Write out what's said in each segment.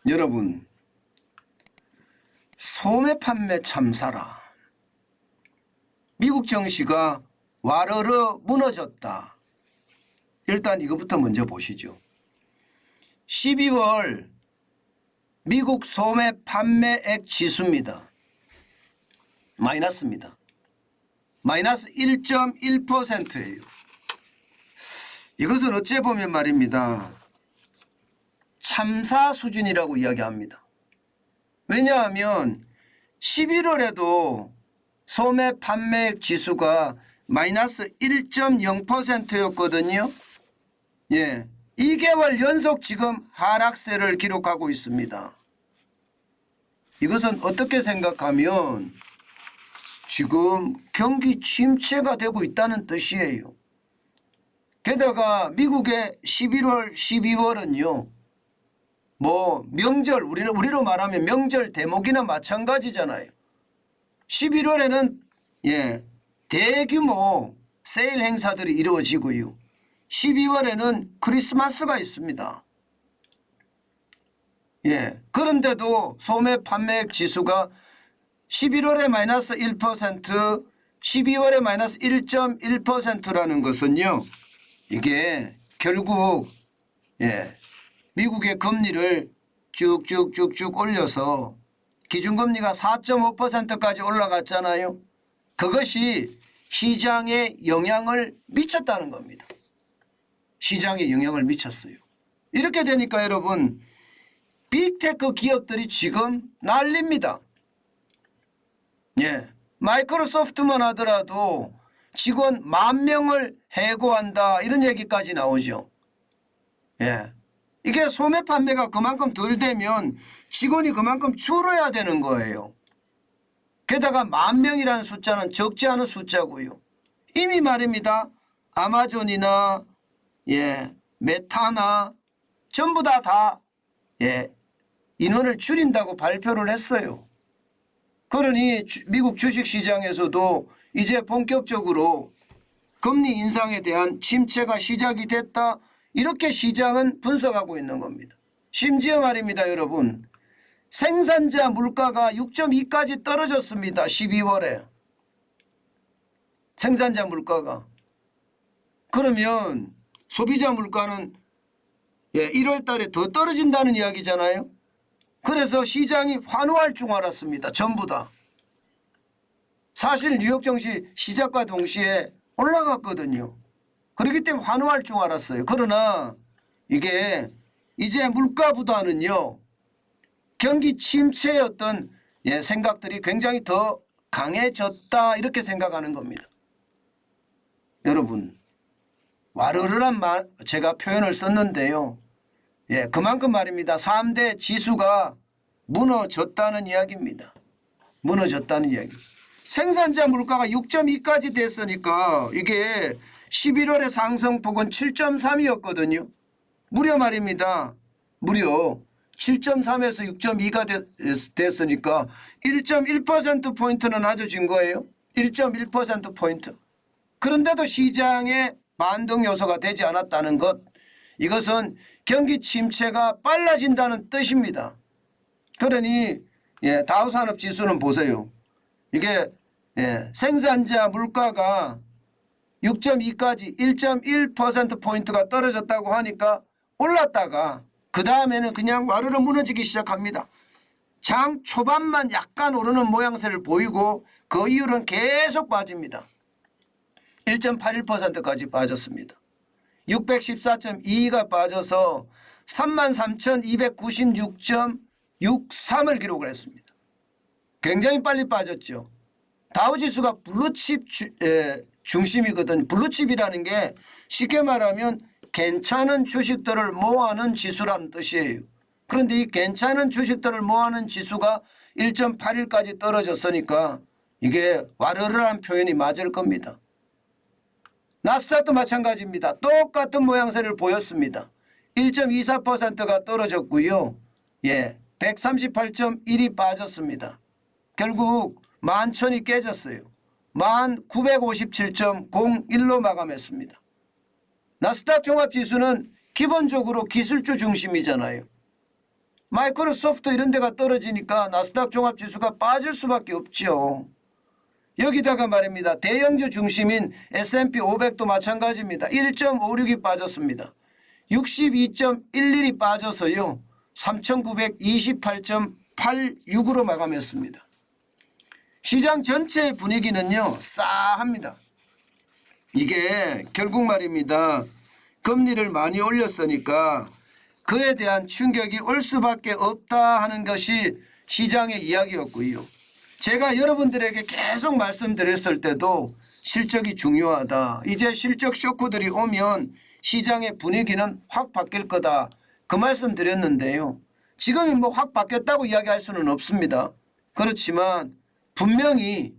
여러분, 소매 판매 참사라. 미국 증시가 와르르 무너졌다. 일단 이것부터 먼저 보시죠. 12월 미국 소매 판매액 지수입니다. 마이너스입니다. 마이너스 1.1%예요. 이것은 어째 보면 말입니다. 참사 수준이라고 이야기합니다. 왜냐하면 11월에도 소매 판매액 지수가 마이너스 1.0%였거든요. 예, 2개월 연속 지금 하락세를 기록하고 있습니다. 이것은 어떻게 생각하면 지금 경기 침체가 되고 있다는 뜻이에요. 게다가 미국의 11월, 12월은요. 뭐 명절, 우리로 말하면 명절 대목이나 마찬가지잖아요. 11월에는 대규모 세일 행사들이 이루어지고요. 12월에는 크리스마스가 있습니다. 그런데도 소매 판매액 지수가 11월에 마이너스 1%, 12월에 마이너스 1.1%라는 것은요. 이게 결국 미국의 금리를 쭉쭉쭉쭉 올려서 기준금리가 4.5%까지 올라갔잖아요. 그것이 시장에 영향을 미쳤다는 겁니다. 시장에 영향을 미쳤어요. 이렇게 되니까 여러분 빅테크 기업들이 지금 난립니다. 마이크로소프트만 하더라도 직원 10,000명을 해고한다 이런 얘기까지 나오죠. 이게 소매 판매가 그만큼 덜 되면 직원이 그만큼 줄어야 되는 거예요. 게다가 10,000명이라는 숫자는 적지 않은 숫자고요. 이미 말입니다. 아마존이나 메타나 전부 다 인원을 줄인다고 발표를 했어요. 그러니 미국 주식시장에서도 이제 본격적으로 금리 인상에 대한 침체가 시작이 됐다. 이렇게 시장은 분석하고 있는 겁니다. 심지어 말입니다. 여러분. 생산자 물가가 6.2까지 떨어졌습니다. 12월에. 생산자 물가가. 그러면 소비자 물가는 1월 달에 더 떨어진다는 이야기잖아요. 그래서 시장이 환호할 줄 알았습니다. 전부 다. 사실 뉴욕 증시 시작과 동시에 올라갔거든요. 그렇기 때문에 환호할 줄 알았어요. 그러나 이게 이제 물가보다는요. 경기 침체의 어떤 생각들이 굉장히 더 강해졌다 이렇게 생각하는 겁니다. 여러분 와르르란 말 제가 표현을 썼는데요. 그만큼 말입니다. 3대 지수가 무너졌다는 이야기입니다. 무너졌다는 이야기. 생산자 물가가 6.2까지 됐으니까 이게 11월의 상승폭은 7.3이었거든요. 무려 말입니다. 무려 7.3에서 6.2가 됐으니까 1.1%포인트는 낮아진 거예요. 1.1%포인트. 그런데도 시장의 반등 요소가 되지 않았다는 것. 이것은 경기 침체가 빨라진다는 뜻입니다. 그러니 다우산업지수는 보세요. 이게 생산자 물가가 6.2까지 1.1%포인트가 떨어졌다고 하니까 올랐다가 그 다음에는 그냥 와르르 무너지기 시작합니다. 장 초반만 약간 오르는 모양새를 보이고 그 이후로는 계속 빠집니다. 1.81%까지 빠졌습니다. 614.22가 빠져서 33,296.63을 기록을 했습니다. 굉장히 빨리 빠졌죠. 다우지수가 블루칩 중심이거든. 블루칩이라는 게 쉽게 말하면 괜찮은 주식들을 모아놓은 지수라는 뜻이에요. 그런데 이 괜찮은 주식들을 모아놓은 지수가 1.81까지 떨어졌으니까 이게 와르르한 표현이 맞을 겁니다. 나스닥도 마찬가지입니다. 똑같은 모양새를 보였습니다. 1.24%가 떨어졌고요. 138.1이 빠졌습니다. 결국 11,000이 깨졌어요. 1957.01로 마감했습니다. 나스닥 종합지수는 기본적으로 기술주 중심이잖아요. 마이크로소프트 이런 데가 떨어지니까 나스닥 종합지수가 빠질 수밖에 없죠. 여기다가 말입니다. 대형주 중심인 S&P 500도 마찬가지입니다. 1.56이 빠졌습니다. 62.11이 빠져서요. 3,928.86으로 마감했습니다. 시장 전체의 분위기는요. 싸합니다. 이게 결국 말입니다. 금리를 많이 올렸으니까 그에 대한 충격이 올 수밖에 없다 하는 것이 시장의 이야기였고요. 제가 여러분들에게 계속 말씀드렸을 때도 실적이 중요하다. 이제 실적 쇼크들이 오면 시장의 분위기는 확 바뀔 거다. 그 말씀 드렸는데요. 지금이 뭐 확 바뀌었다고 이야기할 수는 없습니다. 그렇지만 분명히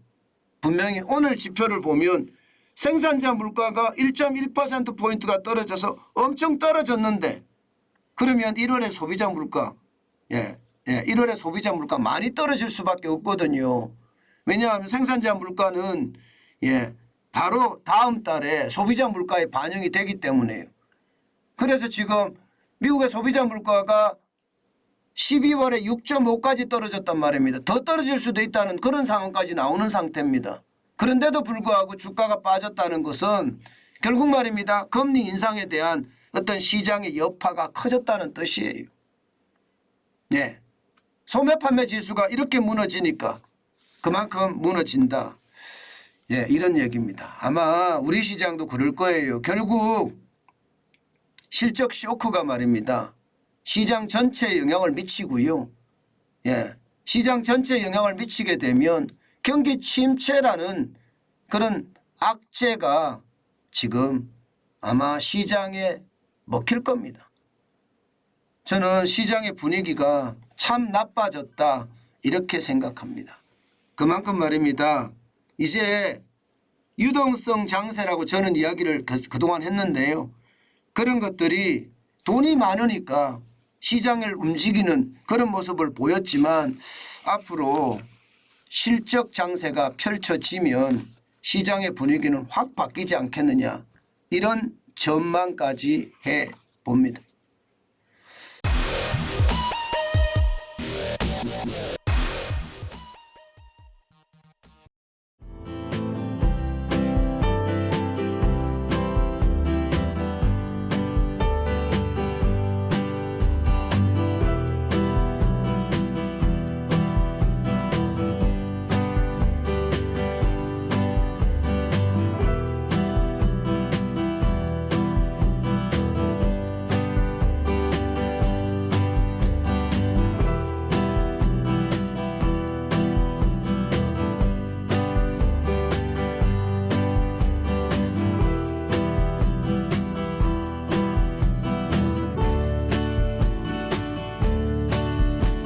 오늘 지표를 보면 생산자 물가가 1.1%포인트가 떨어져서 엄청 떨어졌는데 그러면 1월에 소비자 물가 1월에 소비자 물가 많이 떨어질 수밖에 없거든요. 왜냐하면 생산자 물가는 바로 다음 달에 소비자 물가에 반영이 되기 때문에요. 그래서 지금 미국의 소비자 물가가 12월에 6.5까지 떨어졌단 말입니다. 더 떨어질 수도 있다는 그런 상황까지 나오는 상태입니다. 그런데도 불구하고 주가가 빠졌다는 것은 결국 말입니다. 금리 인상에 대한 어떤 시장의 여파가 커졌다는 뜻이에요. 소매 판매 지수가 이렇게 무너지니까 그만큼 무너진다. 이런 얘기입니다. 아마 우리 시장도 그럴 거예요. 결국 실적 쇼크가 말입니다. 시장 전체에 영향을 미치고요. 시장 전체에 영향을 미치게 되면 경기 침체라는 그런 악재가 지금 아마 시장에 먹힐 겁니다. 저는 시장의 분위기가 참 나빠졌다 이렇게 생각합니다. 그만큼 말입니다. 이제 유동성 장세라고 저는 이야기를 그동안 했는데요. 그런 것들이 돈이 많으니까 시장을 움직이는 그런 모습을 보였지만 앞으로 실적 장세가 펼쳐지면 시장의 분위기는 확 바뀌지 않겠느냐 이런 전망까지 해봅니다.